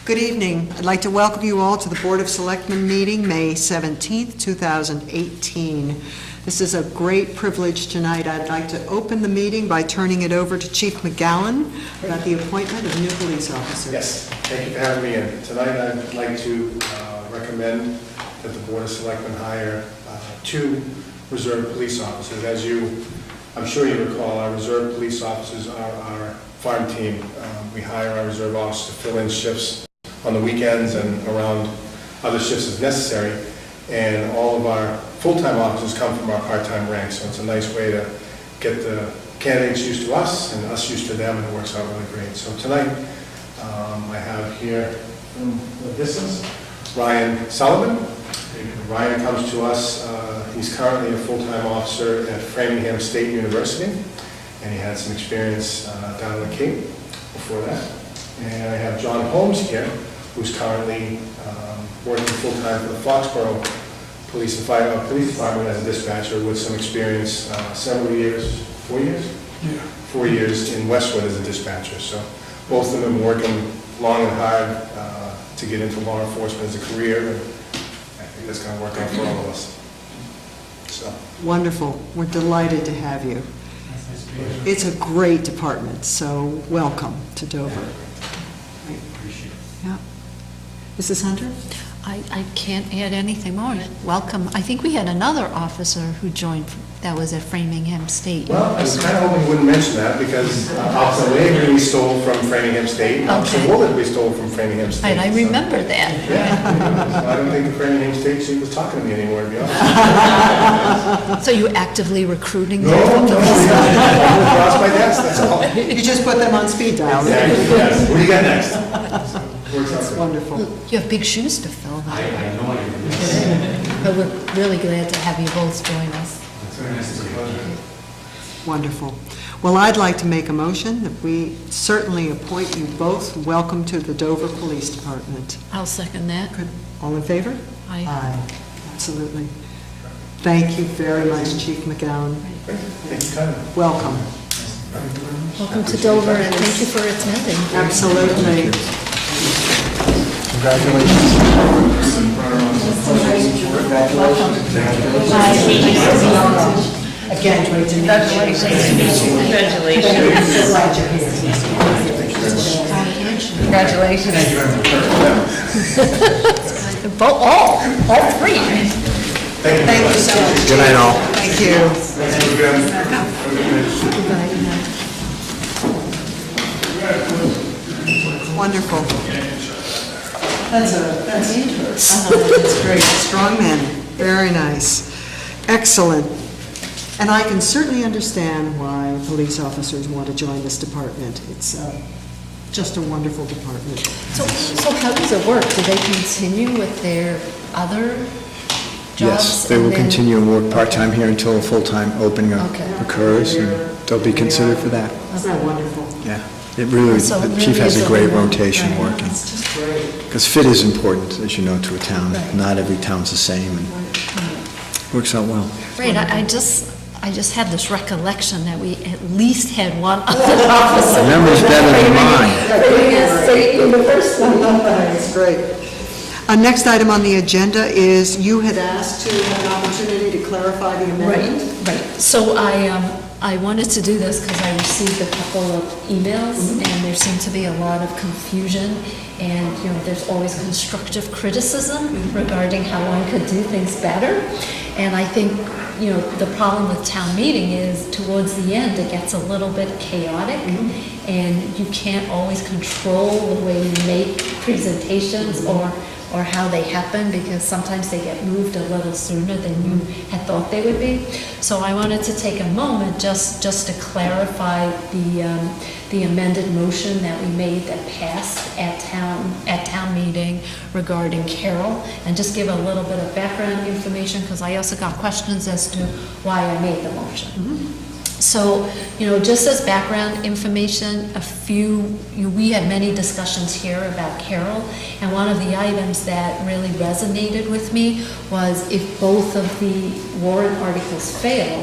Good evening. I'd like to welcome you all to the Board of Selectmen meeting, May 17th, 2018. This is a great privilege tonight. I'd like to open the meeting by turning it over to Chief McGowan about the appointment of new police officers. Yes, thank you for having me in. Tonight I'd like to recommend that the Board of Selectmen hire 2 reserve police officers. As I'm sure you recall, our reserve police officers are our farm team. We hire our reserve officers to fill in shifts on the weekends and around other shifts as necessary. And all of our full-time officers come from our part-time ranks, so it's a nice way to get the candidates used to us and us used to them, and it works out really great. So tonight, I have here from the distance, Ryan Sullivan. Ryan comes to us, he's currently a full-time officer at Framingham State University, and he had some experience down in the Cape before that. And I have John Holmes here, who's currently working full-time for the Foxborough Police and Fire Police Department as a dispatcher with some experience, several years, 4 years? Yeah. 4 years in Westwood as a dispatcher. So both of them have been working long and hard to get into law enforcement as a career, and I think that's going to work out for all of us. So. Wonderful. We're delighted to have you. It's a great department, so welcome to Dover. Appreciate it. Yeah. Mrs. Hunter? I can't add anything more. Welcome. I think we had another officer who joined that was at Framingham State. Well, I was kind of hoping you wouldn't mention that, because Officer Lavery we stole from Framingham State, and Officer Woolard we stole from Framingham State. And I remember that. Yeah. So I don't think the Framingham State chief was talking to me anymore, to be honest. So you actively recruiting No, them? cross my desk, that's all. You just put them on speed dial. Exactly, yes. What do you got next? Works out That's great. wonderful. You have big shoes to fill. I know I do. But we're really glad to have you both join us. It's very nice to see you. Wonderful. Well, I'd like to make a motion that we certainly appoint you both. Welcome to the Dover Police Department. I'll second that. Good. All in favor? Aye. Absolutely. Thank you very much, Chief McGowan. Thank you, kindly. Welcome. Welcome to Dover, and thank you for attending. Absolutely. Congratulations. Again, great to meet you. Congratulations. Congratulations. So glad you're here. Congratulations. Thank you very much. All 3. Thank you. Thank you so much. Good night, all. Thank you. Wonderful. That's great. Strong men. Very nice. Excellent. And I can certainly understand why police officers want to join this department. It's just a wonderful department. So how does it work? Do they continue with their other jobs? Yes, they will and then- continue and work part-time here until a full-time opening Okay. occurs, and they'll be considered for that. Isn't that wonderful? Yeah, it really, So it the chief really has is a a great win-win. rotation Right. working. It's just great. Because fit is important, as you know, to a town. Right. Not every town's the same, and works out well. Right, I just had this recollection that we at least had one other officer. My memory's better than mine. That's great. Next item on the agenda is you had asked to have an opportunity to clarify the amendment. Right. So I wanted to do this because I received a couple of emails, and there seemed to be a lot of confusion, and, you know, there's always constructive criticism regarding how one could do things better. And I think, you know, the problem with town meeting is towards the end, it gets a little bit chaotic, and you can't always control the way you make presentations or how they happen, because sometimes they get moved a little sooner than you had thought they would be. So I wanted to take a moment just to clarify the amended motion that we made that passed at town meeting regarding Carol, and just give a little bit of background information, because I also got questions as to why I made the motion. So, you know, just as background information, we had many discussions here about Carol, and one of the items that really resonated with me was if both of the warrant articles fail,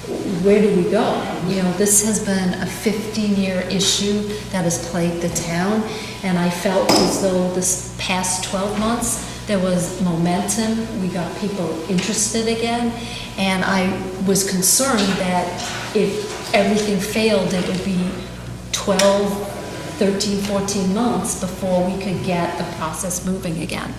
where do we go? You know, this has been a 15-year issue that has plagued the town, and I felt as though this past 12 months, there was momentum, we got people interested again, and I was concerned that if everything failed, it would be 12, 13, 14 months before we could get the process moving again.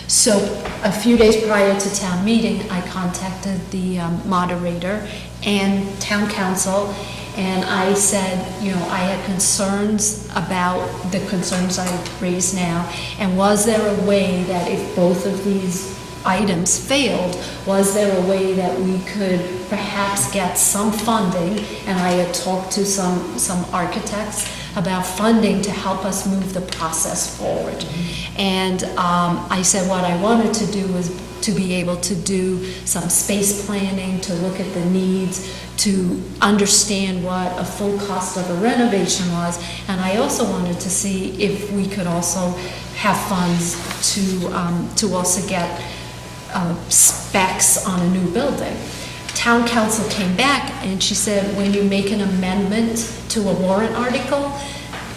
So a few days prior to town meeting, I contacted the moderator and town council, and I said, you know, I had concerns about the concerns I raised now, and was there a way that if both of these items failed, was there a way that we could perhaps get some funding? And I had talked to some architects about funding to help us move the process forward. And I said what I wanted to do was to be able to do some space planning, to look at the needs, to understand what a full cost of a renovation was. And I also wanted to see if we could also have funds to also get specs on a new building. Town council came back and she said, when you make an amendment to a warrant article,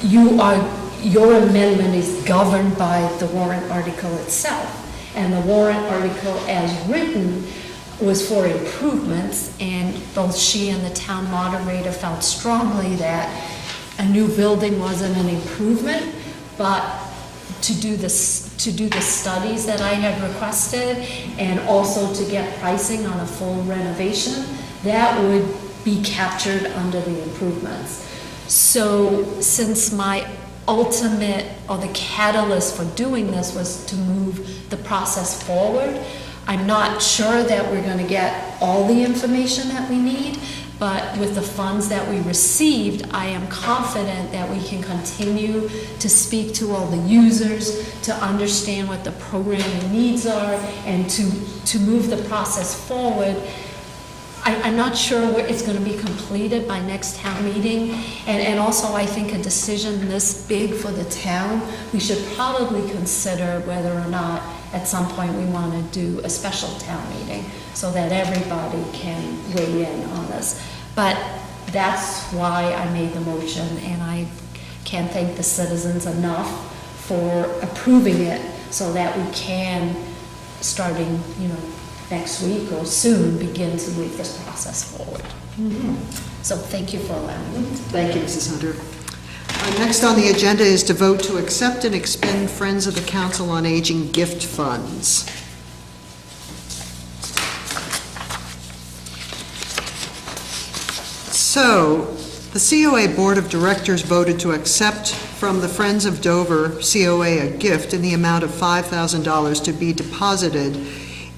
your amendment is governed by the warrant article itself. And the warrant article as written was for improvements, and both she and the town moderator felt strongly that a new building wasn't an improvement, but to do the studies that I had requested, and also to get pricing on a full renovation, that would be captured under the improvements. So since my ultimate, or the catalyst for doing this was to move the process forward, I'm not sure that we're going to get all the information that we need, but with the funds that we received, I am confident that we can continue to speak to all the users, to understand what the programming needs are, and to move the process forward. I'm not sure where it's going to be completed by next town meeting, and also I think a decision this big for the town, we should probably consider whether or not at some point we want to do a special town meeting so that everybody can weigh in on this. But that's why I made the motion, and I can't thank the citizens enough for approving it so that we can, starting, you know, next week or soon, begin to move this process forward. So thank you for allowing me. Thank you, Mrs. Hunter. Next on the agenda is to vote to accept and expend Friends of the Council on Aging gift funds. So, the COA Board of Directors voted to accept from the Friends of Dover COA a gift in the amount of $5,000 to be deposited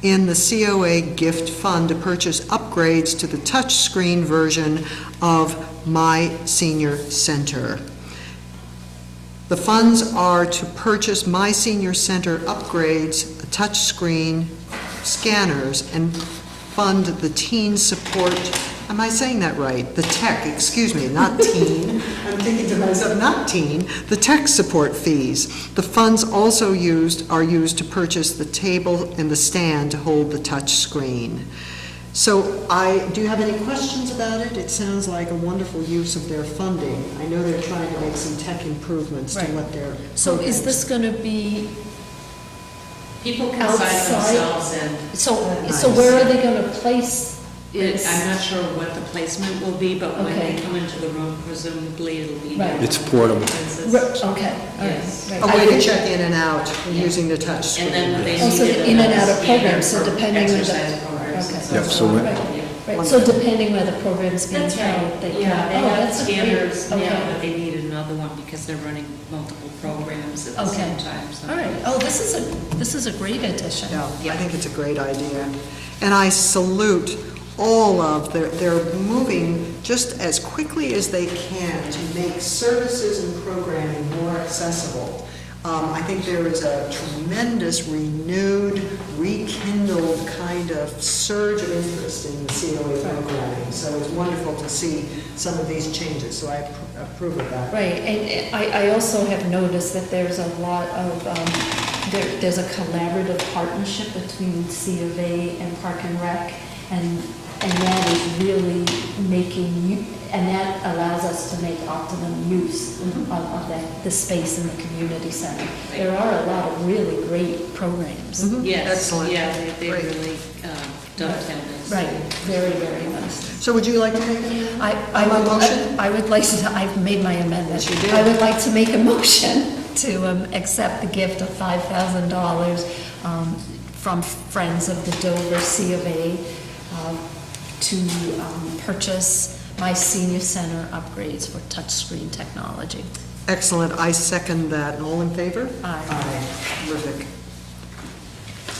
in the COA gift fund to purchase upgrades to the touchscreen version of My Senior Center. The funds are to purchase My Senior Center upgrades, touchscreen scanners, and fund the teen support, am I saying that right? The tech, excuse me, not teen. I'm thinking to myself, not teen, the tech support fees. The funds also are used to purchase the table and the stand to hold the touch screen. So do you have any questions about it? It sounds like a wonderful use of their funding. I know they're trying to make some tech improvements to Right. what they're. So is this going to be, People can sign Outside? themselves in. so where are they going to place this? I'm not sure what the placement will be, but when Okay. they come into the room, presumably it'll be. Right. It's portable. Okay, all right, Yes. right. A way to check in and out using the touch screen. And then when they Oh, so need it, in and out of scan programs, so for depending on the- exercise programs and okay. so Yep, so forth. we- Right, so depending where the program's being That's held, right, they can. yeah, they Oh, have that's a great- scanners now, okay. but they need another one because they're running multiple programs at the Okay. same time. so- All right, oh, this is a great addition. Yeah, I think it's a great idea. And I salute all of, they're moving just as quickly as they can to make services and programming more accessible. I think there is a tremendous renewed, rekindled kind of surge of interest in the COA programming. So it's wonderful to see some of these changes, so I approve of that. Right, and I also have noticed that there's a lot of, there's a collaborative partnership between C of A and Park and Rec, and and that is really and that allows us to make optimum use of the space in the community center. There are a lot of really great programs. Yes, Excellent. yeah, they Great. really dovetail this. Right, very, very nice. So would you like to make a I my motion? I would like to, I've made my amendment. Yes, you did. I would like to make a motion to accept the gift of $5,000 from Friends of the Dover C of A to purchase my senior center upgrades for touchscreen technology. Excellent, I second that. All in favor? Aye. Terrific.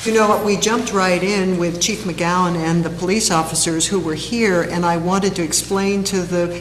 You know what, we jumped right in with Chief McGowan and the police officers who were here, and I wanted to explain to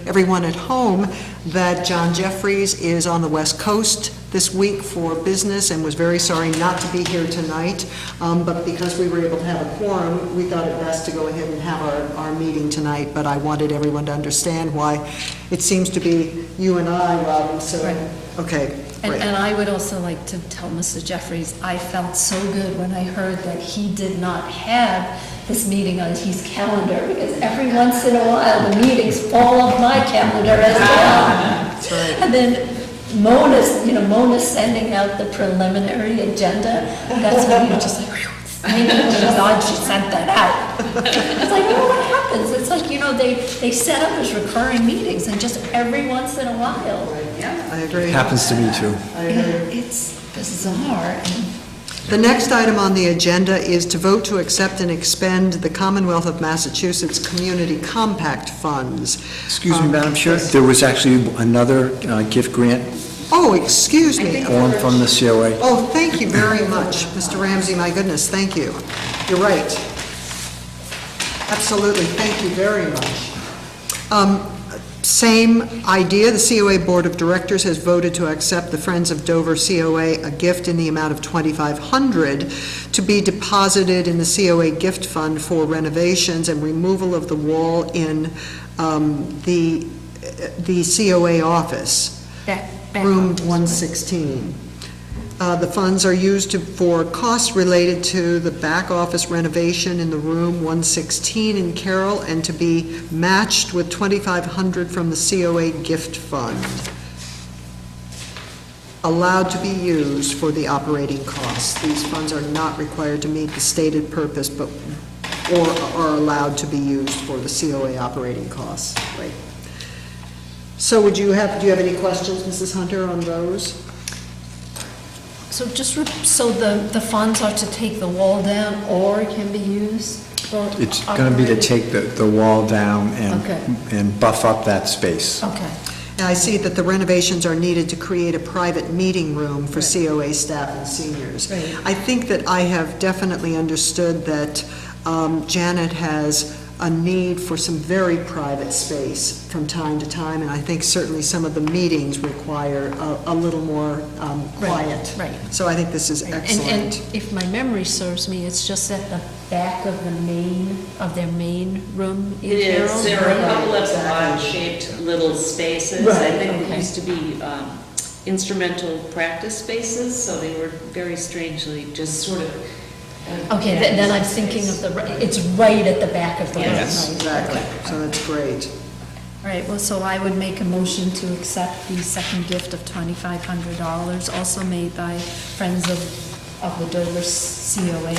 everyone at home that John Jeffries is on the West Coast this week for business and was very sorry not to be here tonight, but because we were able to have a quorum, we thought it best to go ahead and have our meeting tonight, but I wanted everyone to understand why it seems to be you and I, Robin, so, Right. okay. Great. And I would also like to tell Mr. Jeffries, I felt so good when I heard that he did not have this meeting on his calendar, because every once in a while, the meetings fall off my calendar as well. That's right. And then Mona's sending out the preliminary agenda, that's when you're just like, thank God she sent that out. It's like, oh, what happens? It's like, they set up as recurring meetings, and just every once in a while. I agree. Happens to me too. I agree. It's bizarre. And The next item on the agenda is to vote to accept and expend the Commonwealth of Massachusetts Community Compact Funds. Excuse me, Madam Chair, there was actually another gift grant Oh, excuse me. form from the COA. Oh, thank you very much, Mr. Ramsey, my goodness, thank you. You're right. Absolutely, thank you very much. Same idea, the COA Board of Directors has voted to accept the Friends of Dover COA a gift in the amount of $2,500 to be deposited in the COA gift fund for renovations and removal of the wall in the COA office. back Room office. 116. The funds are used for costs related to the back office renovation in the room 116 in Carroll, and to be matched with $2,500 from the COA gift fund, allowed to be used for the operating costs. These funds are not required to meet the stated purpose, but or are allowed to be used for the COA operating costs. Right. So do you have any questions, Mrs. Hunter, on those? So so the funds are to take the wall down, or it can be used for... It's going to be to operating? take the wall down Okay. and buff up that space. Okay. And I see that the renovations are needed to create a private meeting room for COA staff and seniors. Right. I think that I have definitely understood that Janet has a need for some very private space from time to time, and I think certainly some of the meetings require a little more quiet. Right. So I think this is excellent. And if my memory serves me, it's just at the back of their main room in It is, Carroll? there are a couple of Exactly. odd-shaped little spaces. Right, I think okay. it used to be instrumental practice spaces, so they were very strangely just sort of... Okay, then I'm thinking of it's right at the back of the room. Yes. right? Exactly, Okay. so that's great. All right, well, so I would make a motion to accept the second gift of $2,500, also made by Friends of the Dover COA,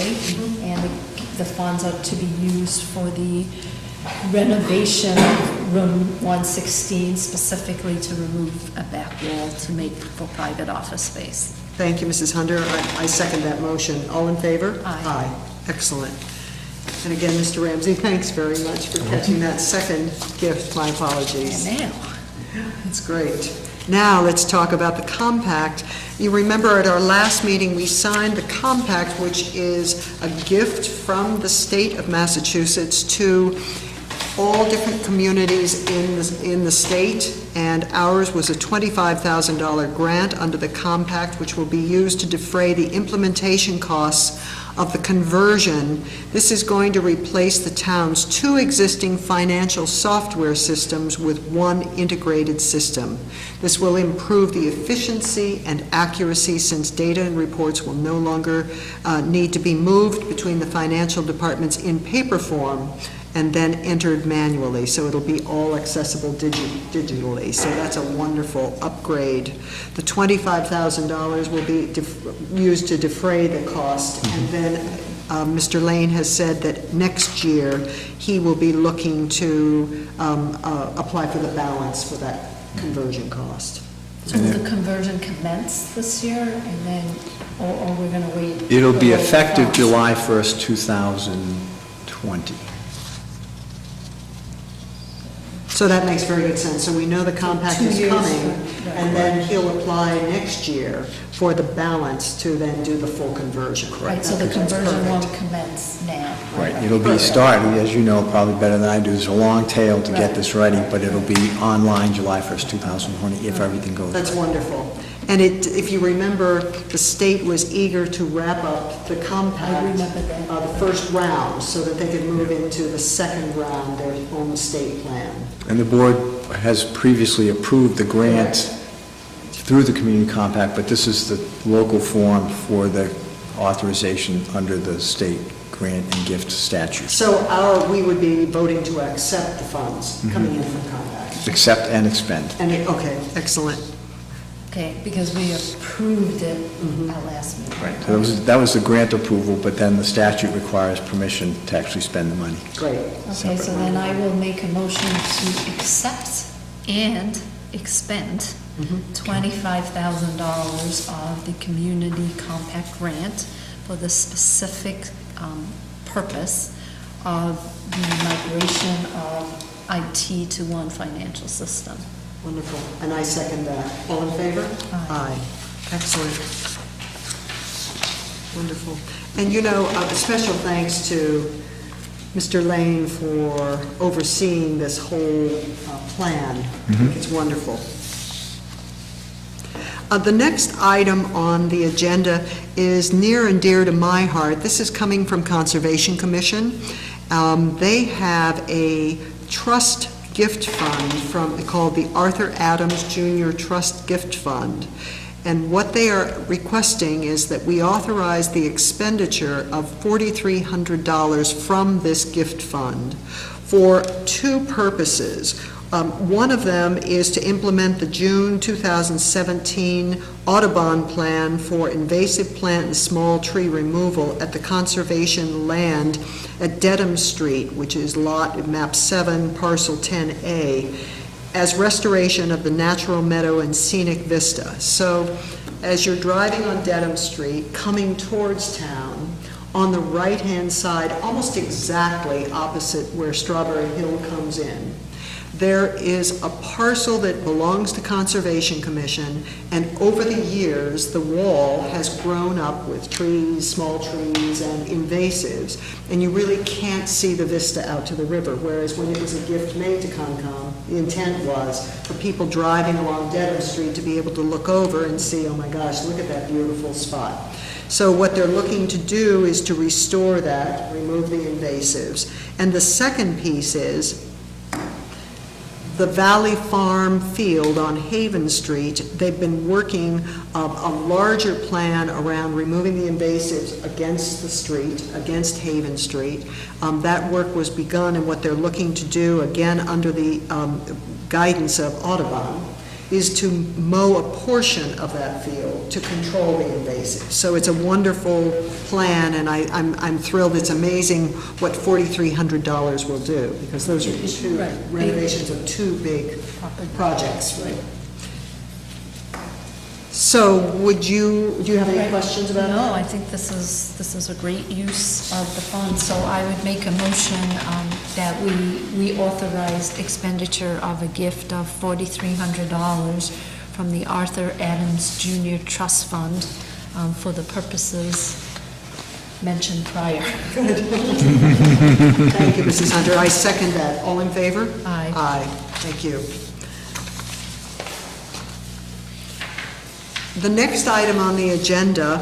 and the funds are to be used for the renovation of room 116, specifically to remove a back wall to make for private office space. Thank you, Mrs. Hunter. I second that motion. All in favor? Aye. Excellent. And again, Mr. Ramsey, thanks very much for catching that second gift. My apologies. And now, That's great. Now, let's talk about the compact. You remember at our last meeting, we signed the compact, which is a gift from the state of Massachusetts to all different communities in the state, and ours was a $25,000 grant under the compact, which will be used to defray the implementation costs of the conversion. This is going to replace the town's 2 existing financial software systems with one integrated system. This will improve the efficiency and accuracy, since data and reports will no longer need to be moved between the financial departments in paper form, and then entered manually, so it'll be all accessible digitally. So that's a wonderful upgrade. The $25,000 will be used to defray the cost, and then Mr. Lane has said that next year, he will be looking to apply for the balance for that conversion cost. So will the conversion commence this year, and then, or we're gonna wait? It'll be for the effective funds? July 1st, 2020. So that makes very good sense. So we know the compact 2 is years, coming, right. and then he'll apply next year for the balance to then do the full conversion. Right, so the That's conversion perfect. won't commence now. Right, it'll be Perfect. started, as you know, probably better than I do. There's a long tail to get Right. this ready, but it'll be online July 1st, 2020, if everything goes That's right. wonderful. And if you remember, the state was eager to wrap up the compact. I remember that. The first round, so that they could move into the second round, their own state plan. And the board has previously approved the grant through the community compact, but this is the local form for the authorization under the state grant and gift statutes. So we would be voting to accept the funds coming in from compact. Accept and expend. Okay, excellent. Okay, because we approved it last meeting. Right. So that was the grant approval, but then the statute requires permission to actually spend the money. Great. Okay, so then I will make a motion to accept and expend $25,000 of the community compact grant for the specific purpose of the migration of IT to one financial system. Wonderful. And I second that. All in favor? Aye. Excellent. Wonderful. And a special thanks to Mr. Lane for overseeing this whole plan. I think it's wonderful. The next item on the agenda is near and dear to my heart. This is coming from Conservation Commission. They have a trust gift fund called the Arthur Adams Jr. Trust Gift Fund. And what they are requesting is that we authorize the expenditure of $4,300 from this gift fund for two purposes. One of them is to implement the June 2017 Audubon Plan for invasive plant and small tree removal at the conservation land at Dedham Street, which is map 7, parcel 10A, as restoration of the natural meadow and scenic vista. So as you're driving on Dedham Street, coming towards town, on the right-hand side, almost exactly opposite where Strawberry Hill comes in, there is a parcel that belongs to Conservation Commission, and over the years, the wall has grown up with trees, small trees, and invasives, and you really can't see the vista out to the river, whereas when it was a gift made to Concom, the intent was for people driving along Dedham Street to be able to look over and see, oh my gosh, look at that beautiful spot. So what they're looking to do is to restore that, remove the invasives. And the second piece is the Valley Farm field on Haven Street. They've been working a larger plan around removing the invasives against the street, against Haven Street. That work was begun, and what they're looking to do, again, under the guidance of Audubon, is to mow a portion of that field to control the invasives. So it's a wonderful plan, and I'm thrilled. It's amazing what $4,300 will do, because those are two Right. renovations of two big projects. Right. So do you have any questions about that? No, I think this is a great use of the funds, so I would make a motion that we authorize expenditure of a gift of $4,300 from the Arthur Adams Jr. Trust Fund for the purposes mentioned prior. Thank you, Mrs. Hunter. I second that. All in favor? Aye. Aye. Thank you. The next item on the agenda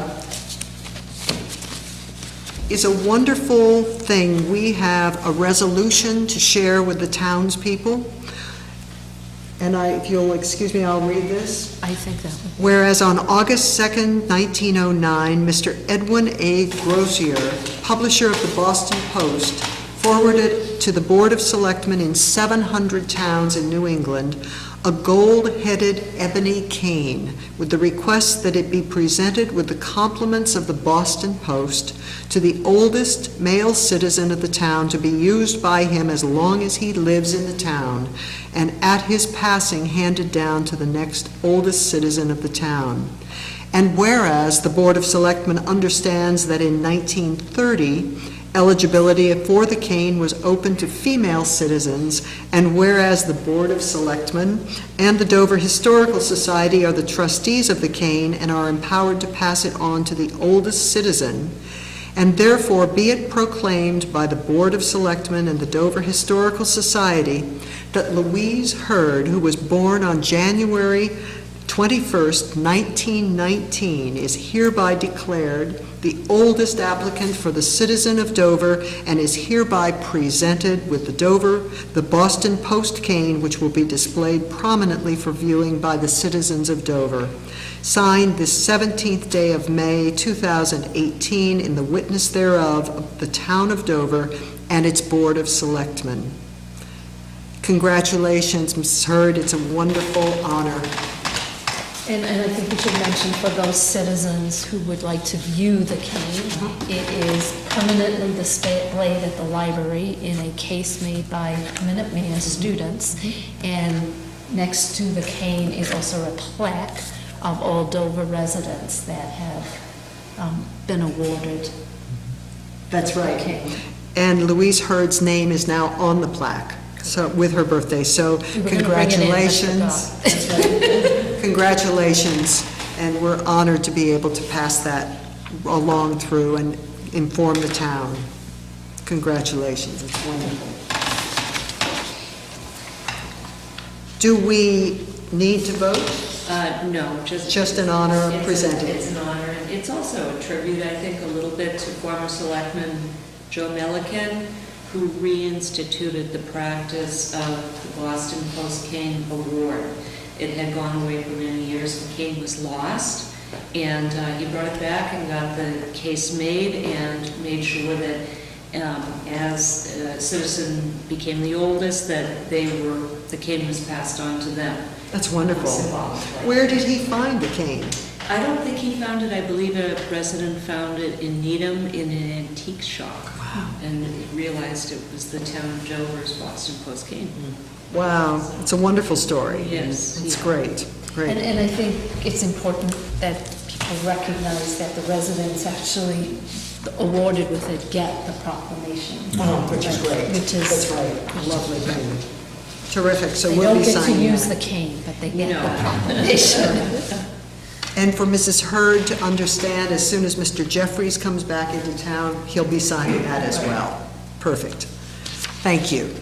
is a wonderful thing. We have a resolution to share with the townspeople. And if you'll excuse me, I'll read this. I think that would. Whereas on August 2nd, 1909, Mr. Edwin A. Grossier, publisher of the Boston Post, forwarded to the Board of Selectmen in 700 towns in New England a gold-headed ebony cane with the request that it be presented with the compliments of the Boston Post to the oldest male citizen of the town to be used by him as long as he lives in the town, and at his passing handed down to the next oldest citizen of the town. And whereas the Board of Selectmen understands that in 1930, eligibility for the cane was open to female citizens, and whereas the Board of Selectmen and the Dover Historical Society are the trustees of the cane and are empowered to pass it on to the oldest citizen, and therefore be it proclaimed by the Board of Selectmen and the Dover Historical Society that Louise Hurd, who was born on January 21st, 1919, is hereby declared the oldest applicant for the citizen of Dover and is hereby presented with the Boston Post cane, which will be displayed prominently for viewing by the citizens of Dover. Signed this 17th day of May, 2018, in the witness thereof of the town of Dover and its Board of Selectmen. Congratulations, Mrs. Hurd. It's a wonderful honor. And I think we should mention for those citizens who would like to view the cane, it is permanently displayed at the library in a case made by Minuteman students. And next to the cane is also a plaque of all Dover residents that have been awarded. That's right. cane. And Louise Hurd's name is now on the plaque, so, with her birthday, so We were gonna bring it in, but congratulations. forgot. Congratulations, and we're honored to be able to pass that along through and inform the town. Congratulations, it's wonderful. Do we need to vote? No, Just an honor of presenting. It's an honor. It's also a tribute, I think, a little bit to former Selectman Joe Milliken, who reinstituted the practice of the Boston Post Cane Award. It had gone away for many years. The cane was lost, and he brought it back and got the case made and made sure that as a citizen became the oldest, that the cane was passed on to them. That's wonderful. Symbolically. Where did he find the cane? I don't think he found it. I believe a resident found it in Needham in an antique shop. Wow. And realized it was the town of Dover's Boston Post cane. Wow, it's a wonderful story. Yes. It's yeah. great, great. And I think it's important that people recognize that the residents actually awarded with it get the proclamation. Which is great. Which is. That's right, lovely thing. Terrific, so They we'll don't be get to signing use the that. cane, but they get No. the proclamation. And for Mrs. Hurd to understand, as soon as Mr. Jeffries comes back into town, he'll be signing that as well. Perfect. Thank you.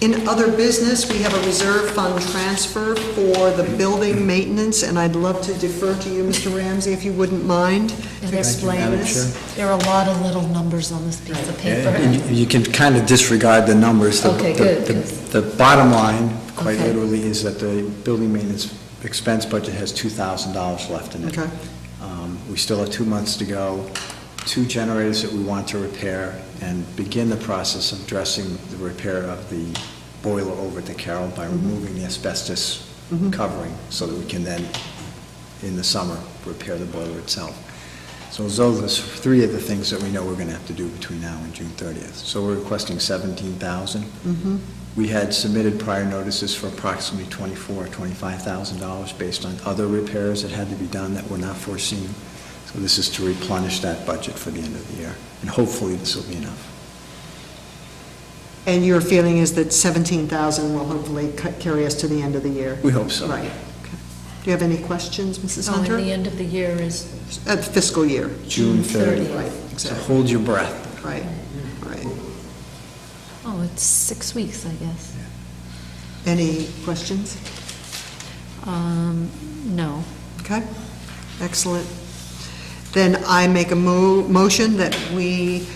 In other business, we have a reserve fund transfer for the building maintenance, and I'd love to defer to you, Mr. Ramsey, if you wouldn't mind, to explain Madam this. Chair. There are a lot of little numbers on this piece of paper. And you can kind of disregard the numbers. The- Okay, the- good, the- good. The bottom line, quite Okay. literally, is that the building maintenance expense budget has $2,000 left in it. Okay. We still have 2 months to go, 2 generators that we want to repair, and begin the process of addressing the repair of the boiler over at the Carroll by removing the asbestos covering, so that we can then, in the summer, repair the boiler itself. So those are 3 of the things that we know we're going to have to do between now and June 30th. So we're requesting $17,000. We had submitted prior notices for approximately $24,000 or $25,000 based on other repairs that had to be done that were not foreseen. So this is to replenish that budget for the end of the year, and hopefully this will be enough. And your feeling is that 17,000 will hopefully carry us to the end of the year? We hope so. Right. Okay. Do you have any questions, Mrs. Oh, and Hunter? the end of the year is Fiscal year. June 30th. Right, So exactly. hold your breath. Right, right. Oh, it's 6 weeks, I guess. Any questions? No. Okay, excellent. Then I make a motion that we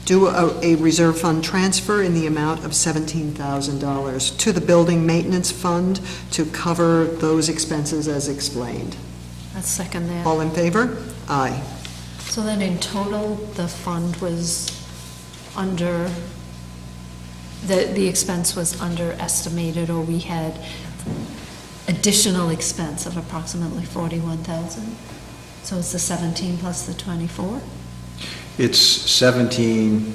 do a reserve fund transfer in the amount of $17,000 to the building maintenance fund to cover those expenses as explained. Let's second that. All in favor? Aye. So then in total, the fund was under, the expense was underestimated, or we had additional expense of approximately 41,000? So it's the 17 plus the 24? It's 17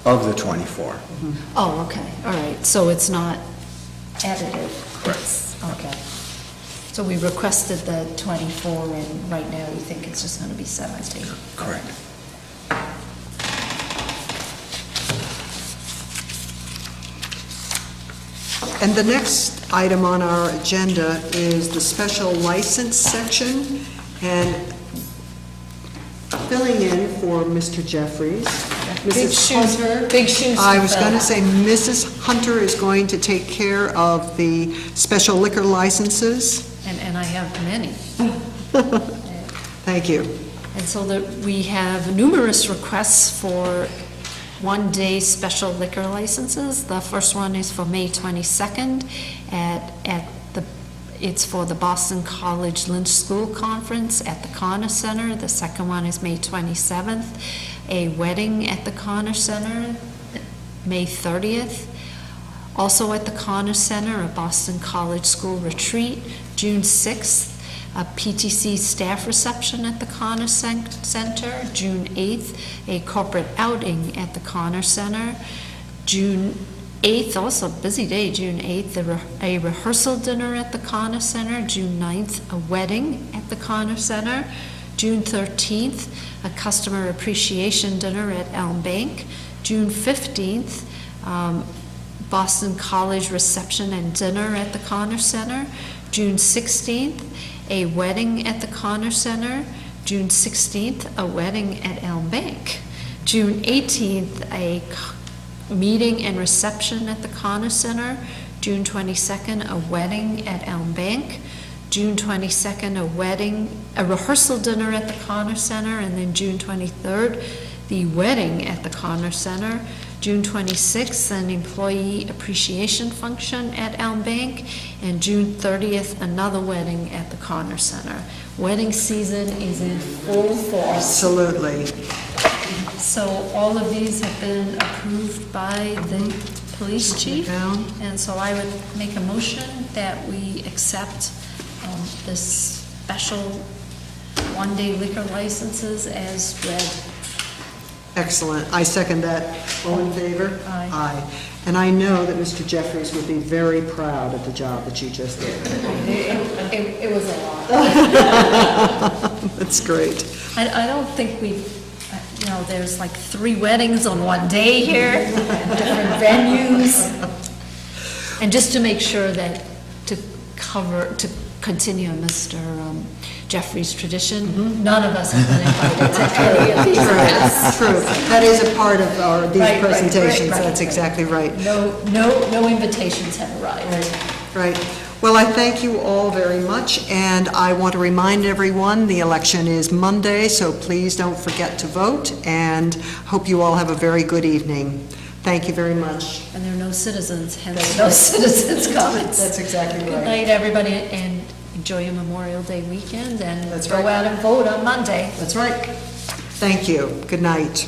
of the 24. Oh, okay, all right, so it's not additive? Correct. Okay. So we requested the 24, and right now we think it's just gonna be 17. Correct. And the next item on our agenda is the special license section, and filling in for Mr. Jeffries. Big Mrs. shoes, Hunter. big shoes to I was fill. going to say, Mrs. Hunter is going to take care of the special liquor licenses. And I have many. Thank you. And so we have numerous requests for one-day special liquor licenses. The first one is for May 22nd it's for the Boston College Lynch School Conference at the Connor Center. The second one is May 27th, a wedding at the Connor Center, May 30th. Also at the Connor Center, a Boston College School retreat, June 6th, a PTC staff reception at the Connor Center, June 8th, a corporate outing at the Connor Center, June 8th, also busy day, June 8th, a rehearsal dinner at the Connor Center, June 9th, a wedding at the Connor Center, June 13th, a customer appreciation dinner at Elm Bank, June 15th, Boston College reception and dinner at the Connor Center, June 16th, a wedding at the Connor Center, June 16th, a wedding at Elm Bank, June 18th, a meeting and reception at the Connor Center, June 22nd, a wedding at Elm Bank, June 22nd, a rehearsal dinner at the Connor Center, and then June 23rd, the wedding at the Connor Center, June 26th, an employee appreciation function at Elm Bank, and June 30th, another wedding at the Connor Center. Wedding season is in full force. Absolutely. So all of these have been approved by the police chief, Down. and so I would make a motion that we accept this special one-day liquor licenses as read. Excellent. I second that. All in favor? Aye. Aye. And I know that Mr. Jeffries would be very proud of the job that you just did. It was a lot. That's great. I don't think there's like 3 weddings on one day here, different venues. And just to make sure that, to continue Mr. Jeffrey's tradition, none of us have been invited to any of these events. True. That is a part of these Right, right, presentations. right, That's right. exactly right. No invitations have arrived. Right. Well, I thank you all very much, and I want to remind everyone, the election is Monday, so please don't forget to vote, and hope you all have a very good evening. Thank you very much. And there are no citizens, hence no citizens' comments. That's exactly Good right. night, everybody, and enjoy your Memorial Day weekend, and That's go right. out and vote on Monday. That's right. Thank you. Good night.